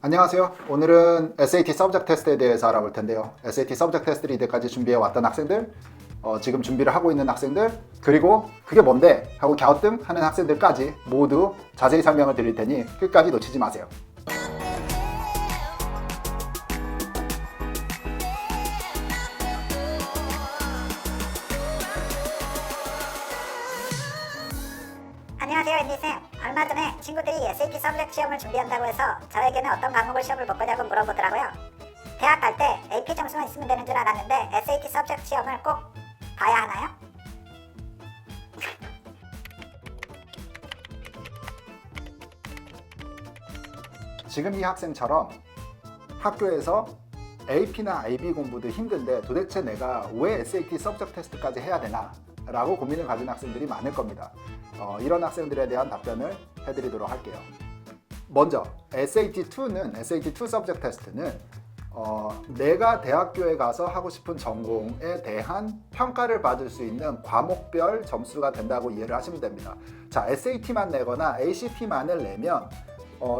안녕하세요. 오늘은 SAT 서브젝트 테스트에 대해서 알아볼 텐데요. SAT 서브젝트 테스트를 이때까지 준비해 왔던 학생들, 지금 준비를 하고 있는 학생들, 그리고 그게 뭔데? 하고 갸우뚱하는 학생들까지 모두 자세히 설명을 드릴 테니 끝까지 놓치지 마세요. 안녕하세요, 앤디쌤. 얼마 전에 친구들이 SAT 서브젝트 시험을 준비한다고 해서 저에게는 어떤 과목을 시험을 볼 거냐고 물어보더라고요. 대학 갈 때 AP 점수만 있으면 되는 줄 알았는데 SAT 서브젝트 시험을 꼭 봐야 하나요? 지금 이 학생처럼 학교에서 AP나 IB 공부도 힘든데 도대체 내가 왜 SAT 서브젝트 테스트까지 해야 되나? 라고 고민을 가진 학생들이 많을 겁니다. 이런 학생들에 대한 답변을 해드리도록 할게요. 먼저 SAT2는 SAT2 서브젝트 테스트는 내가 대학교에 가서 하고 싶은 전공에 대한 평가를 받을 수 있는 과목별 점수가 된다고 이해를 하시면 됩니다. 자, SAT만 내거나 ACT만을 내면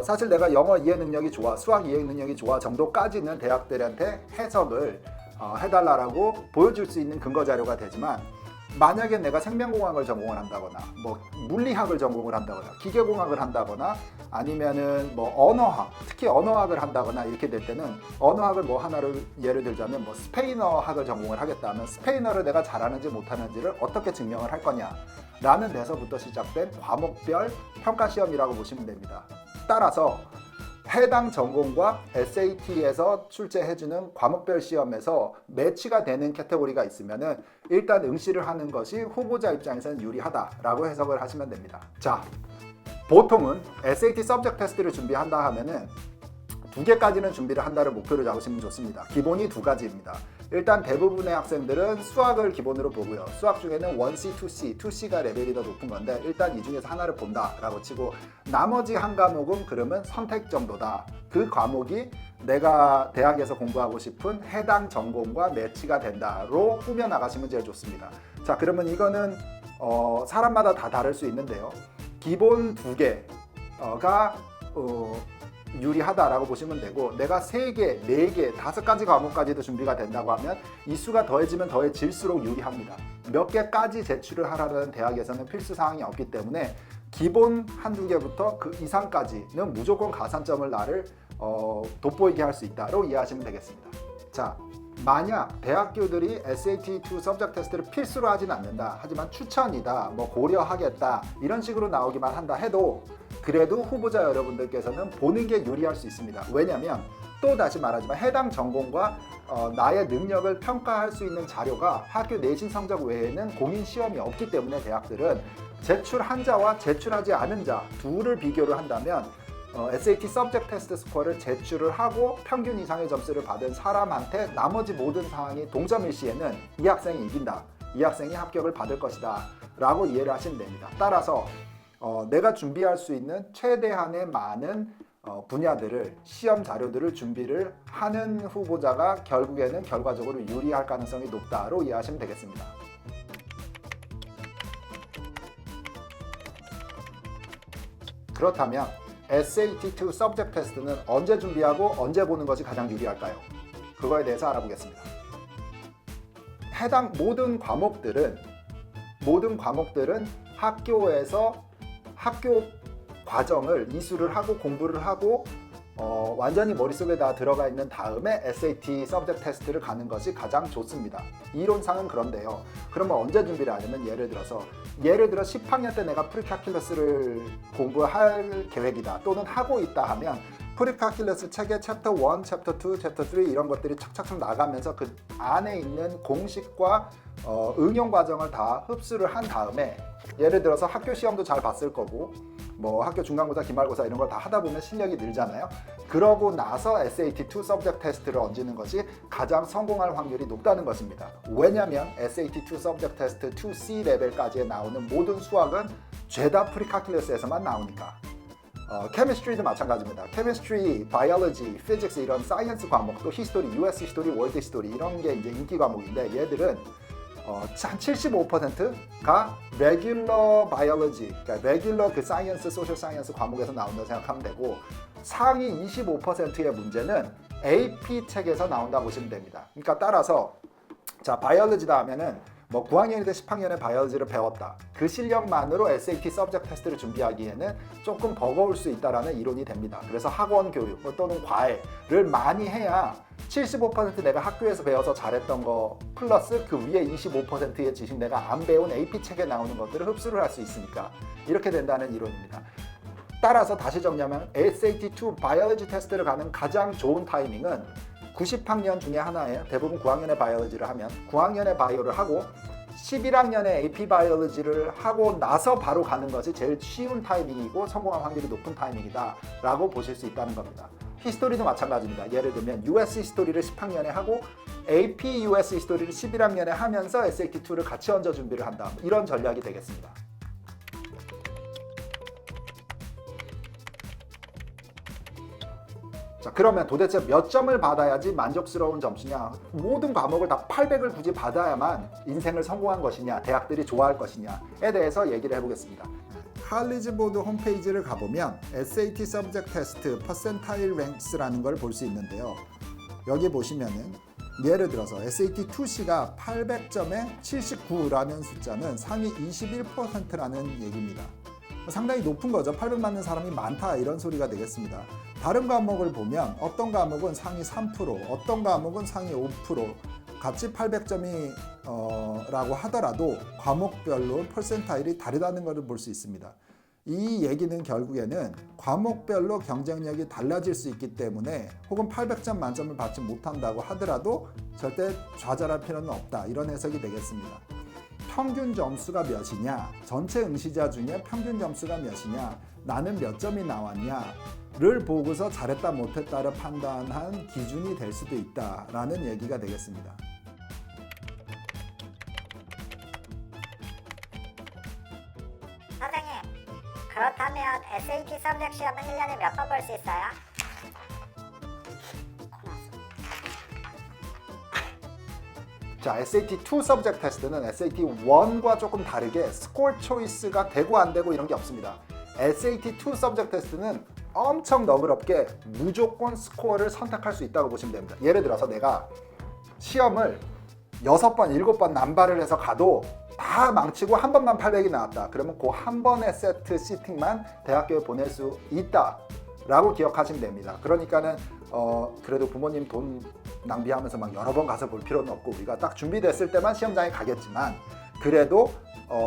사실 내가 영어 이해 능력이 좋아, 수학 이해 능력이 좋아 정도까지는 대학들한테 해석을 해달라고 보여줄 수 있는 근거 자료가 되지만, 만약에 내가 생명공학을 전공을 한다거나 뭐 물리학을 전공을 한다거나 기계공학을 한다거나 아니면은 뭐 언어학, 특히 언어학을 한다거나 이렇게 될 때는 언어학을 뭐 하나를 예를 들자면 뭐 스페인어학을 전공을 하겠다 하면 스페인어를 내가 잘하는지 못하는지를 어떻게 증명을 할 거냐 라는 데서부터 시작된 과목별 평가시험이라고 보시면 됩니다. 따라서 해당 전공과 SAT에서 출제해주는 과목별 시험에서 매치가 되는 카테고리가 있으면은 일단 응시를 하는 것이 후보자 입장에서는 유리하다라고 해석을 하시면 됩니다. 자, 보통은 SAT 서브젝트 테스트를 준비한다 하면은 2개까지는 준비를 한다를 목표로 잡으시면 좋습니다. 기본이 2가지입니다. 일단 대부분의 학생들은 수학을 기본으로 보고요. 수학 중에는 1C, 2C, 2C가 레벨이 더 높은 건데 일단 이 중에서 하나를 본다라고 치고 나머지 한 과목은 그러면 선택 정도다. 그 과목이 내가 대학에서 공부하고 싶은 해당 전공과 매치가 된다로 꾸며 나가시면 제일 좋습니다. 자, 그러면 이거는 사람마다 다 다를 수 있는데요. 기본 2개가 유리하다라고 보시면 되고, 내가 3개, 4개, 5가지 과목까지도 준비가 된다고 하면 이 수가 더해지면 더해질수록 유리합니다. 몇 개까지 제출을 하라는 대학에서는 필수 사항이 없기 때문에 기본 1-2개부터 그 이상까지는 무조건 가산점을 나를 돋보이게 할 수 있다로 이해하시면 되겠습니다. 자, 만약 대학교들이 SAT2 서브젝트 테스트를 필수로 하진 않는다, 하지만 추천이다, 뭐 고려하겠다 이런 식으로 나오기만 한다 해도 그래도 후보자 여러분들께서는 보는 게 유리할 수 있습니다. 왜냐하면 또 다시 말하지만 해당 전공과 나의 능력을 평가할 수 있는 자료가 학교 내신 성적 외에는 공인 시험이 없기 때문에 대학들은 제출한 자와 제출하지 않은 자 둘을 비교를 한다면 SAT 서브젝트 테스트 스코어를 제출을 하고 평균 이상의 점수를 받은 사람한테 나머지 모든 상황이 동점일 시에는 이 학생이 이긴다, 이 학생이 합격을 받을 것이다 라고 이해를 하시면 됩니다. 따라서 내가 준비할 수 있는 최대한의 많은 분야들을, 시험 자료들을 준비를 하는 후보자가 결국에는 결과적으로 유리할 가능성이 높다로 이해하시면 되겠습니다. 그렇다면 SAT2 서브젝트 테스트는 언제 준비하고 언제 보는 것이 가장 유리할까요? 그거에 대해서 알아보겠습니다. 해당 모든 과목들은 학교에서 학교 과정을 이수를 하고 공부를 하고 완전히 머릿속에 다 들어가 있는 다음에 SAT 서브젝트 테스트를 가는 것이 가장 좋습니다. 이론상은 그런데요. 그러면 언제 준비를 하냐면 예를 들어 10학년 때 내가 프리칼큘러스를 공부할 계획이다 또는 하고 있다 하면 프리칼큘러스 책의 챕터 1, 챕터 2, 챕터 3 이런 것들이 착착착 나가면서 그 안에 있는 공식과 응용 과정을 다 흡수를 한 다음에, 예를 들어서 학교 시험도 잘 봤을 거고 뭐 학교 중간고사, 기말고사 이런 걸 다 하다 보면 실력이 늘잖아요. 그러고 나서 SAT2 서브젝트 테스트를 얹는 것이 가장 성공할 확률이 높다는 것입니다. 왜냐하면 SAT2 서브젝트 테스트 2C 레벨까지 나오는 모든 수학은 죄다 프리칼큘러스에서만 나오니까. 케미스트리도 마찬가지입니다. 케미스트리, 바이올로지, 피직스 이런 사이언스 과목, 또 히스토리, US 히스토리, 월드 히스토리 이런 게 이제 인기 과목인데 얘들은 한 75%가 레귤러 바이올로지, 그러니까 레귤러 그 사이언스, 소셜 사이언스 과목에서 나온다고 생각하면 되고 상위 25%의 문제는 AP 책에서 나온다고 보시면 됩니다. 그러니까 따라서 자, 바이올로지다 하면은 뭐 9학년이든 10학년에 바이올로지를 배웠다. 그 실력만으로 SAT 서브젝트 테스트를 준비하기에는 조금 버거울 수 있다라는 이론이 됩니다. 그래서 학원 교육 또는 과외를 많이 해야 75% 내가 학교에서 배워서 잘했던 거 플러스 그 위에 25%의 지식 내가 안 배운 AP 책에 나오는 것들을 흡수를 할 수 있으니까 이렇게 된다는 이론입니다. 따라서 다시 정리하면 SAT2 바이올로지 테스트를 가는 가장 좋은 타이밍은 90학년 중에 하나예요. 대부분 9학년에 바이올로지를 하면 9학년에 바이오를 하고 11학년에 AP 바이올로지를 하고 나서 바로 가는 것이 제일 쉬운 타이밍이고 성공할 확률이 높은 타이밍이다 라고 보실 수 있다는 겁니다. 히스토리도 마찬가지입니다. 예를 들면 US 히스토리를 10학년에 하고 AP US 히스토리를 11학년에 하면서 SAT2를 같이 얹어 준비를 한다. 이런 전략이 되겠습니다. 자, 그러면 도대체 몇 점을 받아야지 만족스러운 점수냐? 모든 과목을 다 800을 굳이 받아야만 인생을 성공한 것이냐? 대학들이 좋아할 것이냐에 대해서 얘기를 해보겠습니다. 칼리지 보드 홈페이지를 가보면 SAT Subject Test Percentile Ranks라는 걸 볼 수 있는데요. 여기 보시면은 예를 들어서 SAT2C가 800점에 79라는 숫자는 상위 21%라는 얘기입니다. 상당히 높은 거죠. 800 맞는 사람이 많다 이런 소리가 되겠습니다. 다른 과목을 보면 어떤 과목은 상위 3%, 어떤 과목은 상위 5%, 같이 800점이 라고 하더라도 과목별로 퍼센타일이 다르다는 것을 볼 수 있습니다. 이 얘기는 결국에는 과목별로 경쟁력이 달라질 수 있기 때문에 혹은 800점 만점을 받지 못한다고 하더라도 절대 좌절할 필요는 없다. 이런 해석이 되겠습니다. 평균 점수가 몇이냐, 전체 응시자 중에 평균 점수가 몇이냐, 나는 몇 점이 나왔냐를 보고서 잘했다 못했다를 판단한 기준이 될 수도 있다라는 얘기가 되겠습니다. 선생님, 그렇다면 SAT 서브젝트 시험은 1년에 몇 번 볼 수 있어요? 자, SAT2 서브젝트 테스트는 SAT1과 조금 다르게 스코어 초이스가 되고 안 되고 이런 게 없습니다. SAT2 서브젝트 테스트는 엄청 너그럽게 무조건 스코어를 선택할 수 있다고 보시면 됩니다. 예를 들어서 내가 시험을 6번, 7번 남발을 해서 가도 다 망치고 한 번만 800이 나왔다. 그러면 그 한 번의 세트 시팅만 대학교에 보낼 수 있다 라고 기억하시면 됩니다. 그러니까는 그래도 부모님 돈 낭비하면서 막 여러 번 가서 볼 필요는 없고 우리가 딱 준비됐을 때만 시험장에 가겠지만 그래도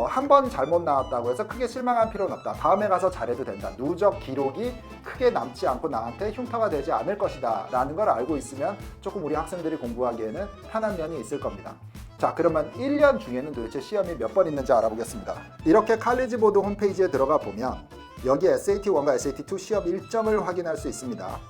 한 번 잘못 나왔다고 해서 크게 실망할 필요는 없다. 다음에 가서 잘해도 된다. 누적 기록이 크게 남지 않고 나한테 흉터가 되지 않을 것이다 라는 걸 알고 있으면 조금 우리 학생들이 공부하기에는 편한 면이 있을 겁니다. 자, 그러면 1년 중에는 도대체 시험이 몇 번 있는지 알아보겠습니다. 이렇게 칼리지 보드 홈페이지에 들어가 보면 여기 SAT1과 SAT2 시험 일정을 확인할 수 있습니다.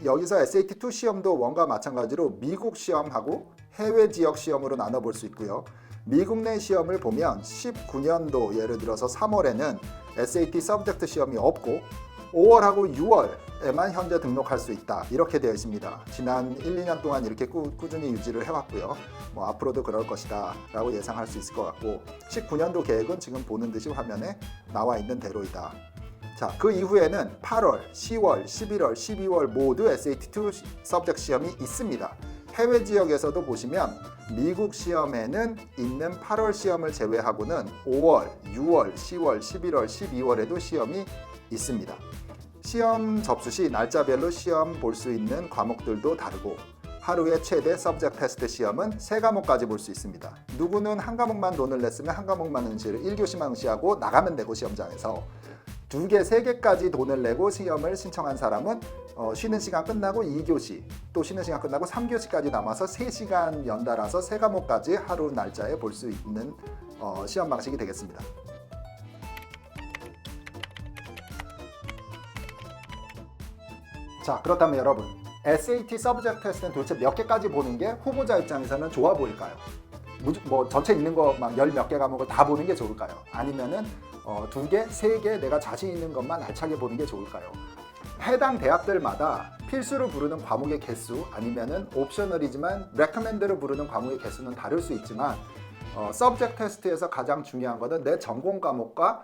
여기서 SAT2 시험도 원과 마찬가지로 미국 시험하고 해외 지역 시험으로 나눠볼 수 있고요. 미국 내 시험을 보면 19년도 예를 들어서 3월에는 SAT 서브젝트 시험이 없고 5월하고 6월에만 현재 등록할 수 있다. 이렇게 되어 있습니다. 지난 1, 2년 동안 이렇게 꾸준히 유지를 해왔고요. 뭐 앞으로도 그럴 것이다 라고 예상할 수 있을 것 같고 19년도 계획은 지금 보는 듯이 화면에 나와 있는 대로이다. 자, 그 이후에는 8월, 10월, 11월, 12월 모두 SAT2 서브젝트 시험이 있습니다. 해외 지역에서도 보시면 미국 시험에는 있는 8월 시험을 제외하고는 5월, 6월, 10월, 11월, 12월에도 시험이 있습니다. 시험 접수 시 날짜별로 시험 볼 수 있는 과목들도 다르고 하루에 최대 서브젝트 테스트 시험은 3과목까지 볼 수 있습니다. 누구는 한 과목만 돈을 냈으면 한 과목만 응시를 1교시만 응시하고 나가면 되고 시험장에서 2개, 3개까지 돈을 내고 시험을 신청한 사람은 쉬는 시간 끝나고 2교시, 또 쉬는 시간 끝나고 3교시까지 남아서 3시간 연달아서 3과목까지 하루 날짜에 볼 수 있는 시험 방식이 되겠습니다. 자, 그렇다면 여러분, SAT 서브젝트 테스트는 도대체 몇 개까지 보는 게 후보자 입장에서는 좋아 보일까요? 뭐 전체 있는 거 막 10 몇 개 과목을 다 보는 게 좋을까요? 아니면은 2개, 3개 내가 자신 있는 것만 알차게 보는 게 좋을까요? 해당 대학들마다 필수로 부르는 과목의 개수 아니면은 옵셔널이지만 레커멘드로 부르는 과목의 개수는 다를 수 있지만 서브젝트 테스트에서 가장 중요한 것은 내 전공 과목과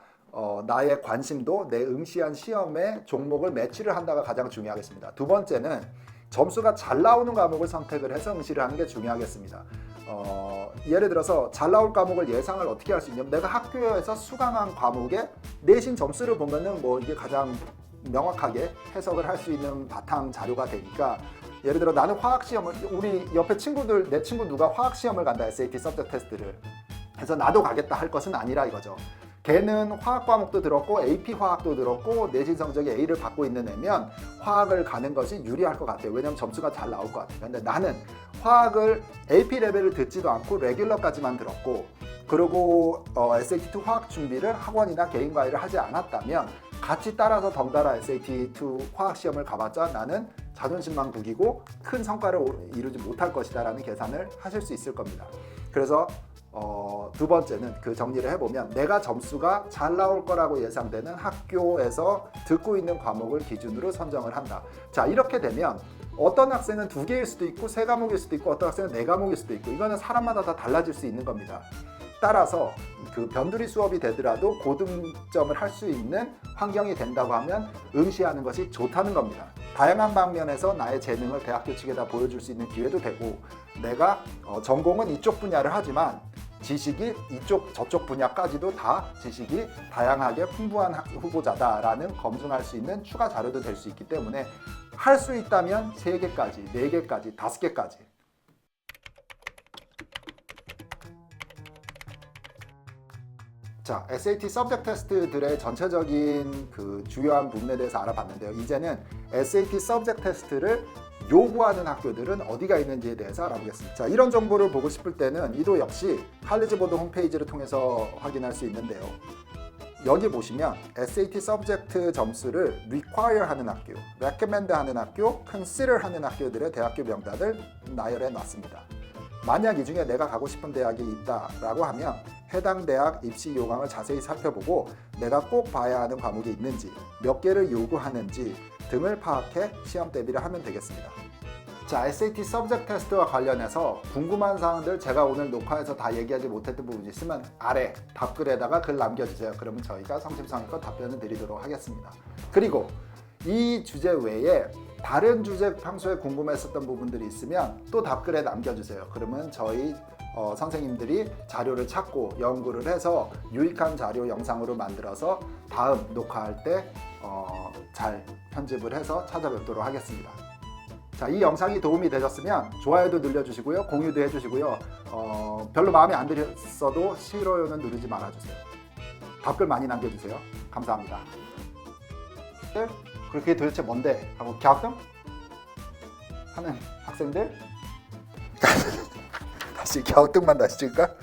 나의 관심도 내 응시한 시험의 종목을 매치를 한다가 가장 중요하겠습니다. 두 번째는 점수가 잘 나오는 과목을 선택을 해서 응시를 하는 게 중요하겠습니다. 예를 들어서 잘 나올 과목을 예상을 어떻게 할 수 있냐면 내가 학교에서 수강한 과목의 내신 점수를 보면은 뭐 이게 가장 명확하게 해석을 할 수 있는 바탕 자료가 되니까 예를 들어 나는 화학 시험을 우리 옆에 친구들 내 친구 누가 화학 시험을 간다 SAT 서브젝트 테스트를 해서 나도 가겠다 할 것은 아니라 이거죠. 걔는 화학 과목도 들었고 AP 화학도 들었고 내신 성적이 A를 받고 있는 애면 화학을 가는 것이 유리할 것 같아요. 왜냐면 점수가 잘 나올 것 같아요. 근데 나는 화학을 AP 레벨을 듣지도 않고 레귤러까지만 들었고 그리고 SAT2 화학 준비를 학원이나 개인 과외를 하지 않았다면 같이 따라서 덩달아 SAT2 화학 시험을 가봤자 나는 자존심만 구기고 큰 성과를 이루지 못할 것이다 라는 계산을 하실 수 있을 겁니다. 그래서 두 번째는 그 정리를 해보면 내가 점수가 잘 나올 거라고 예상되는 학교에서 듣고 있는 과목을 기준으로 선정을 한다. 자, 이렇게 되면 어떤 학생은 2개일 수도 있고 3과목일 수도 있고 어떤 학생은 4과목일 수도 있고 이거는 사람마다 다 달라질 수 있는 겁니다. 따라서 그 변두리 수업이 되더라도 고등점을 할 수 있는 환경이 된다고 하면 응시하는 것이 좋다는 겁니다. 다양한 방면에서 나의 재능을 대학교 측에다 보여줄 수 있는 기회도 되고 내가 전공은 이쪽 분야를 하지만 지식이 이쪽 저쪽 분야까지도 다 지식이 다양하게 풍부한 후보자다라는 검증할 수 있는 추가 자료도 될 수 있기 때문에 할 수 있다면 3개까지, 4개까지, 5개까지 자, SAT 서브젝트 테스트들의 전체적인 그 주요한 부분에 대해서 알아봤는데요. 이제는 SAT 서브젝트 테스트를 요구하는 학교들은 어디가 있는지에 대해서 알아보겠습니다. 자, 이런 정보를 보고 싶을 때는 이도 역시 칼리지 보드 홈페이지를 통해서 확인할 수 있는데요. 여기 보시면 SAT 서브젝트 점수를 require 하는 학교, recommend 하는 학교, consider 하는 학교들의 대학교 명단을 나열해 놨습니다. 만약 이 중에 내가 가고 싶은 대학이 있다라고 하면 해당 대학 입시 요강을 자세히 살펴보고 내가 꼭 봐야 하는 과목이 있는지, 몇 개를 요구하는지 등을 파악해 시험 대비를 하면 되겠습니다. 자, SAT 서브젝트 테스트와 관련해서 궁금한 사항들 제가 오늘 녹화해서 다 얘기하지 못했던 부분이 있으면 아래 답글에다가 글 남겨주세요. 그러면 저희가 성심성의껏 답변을 드리도록 하겠습니다. 그리고 이 주제 외에 다른 주제 평소에 궁금했었던 부분들이 있으면 또 답글에 남겨주세요. 그러면 저희 선생님들이 자료를 찾고 연구를 해서 유익한 자료 영상으로 만들어서 다음 녹화할 때 잘 편집을 해서 찾아뵙도록 하겠습니다. 자, 이 영상이 도움이 되셨으면 좋아요도 눌러주시고요. 공유도 해주시고요. 별로 마음에 안 들었어도 싫어요는 누르지 말아주세요. 답글 많이 남겨주세요. 감사합니다. 그렇게 도대체 뭔데? 하고 갸우뚱 하는 학생들 다시 갸우뚱만 다시 찍을까?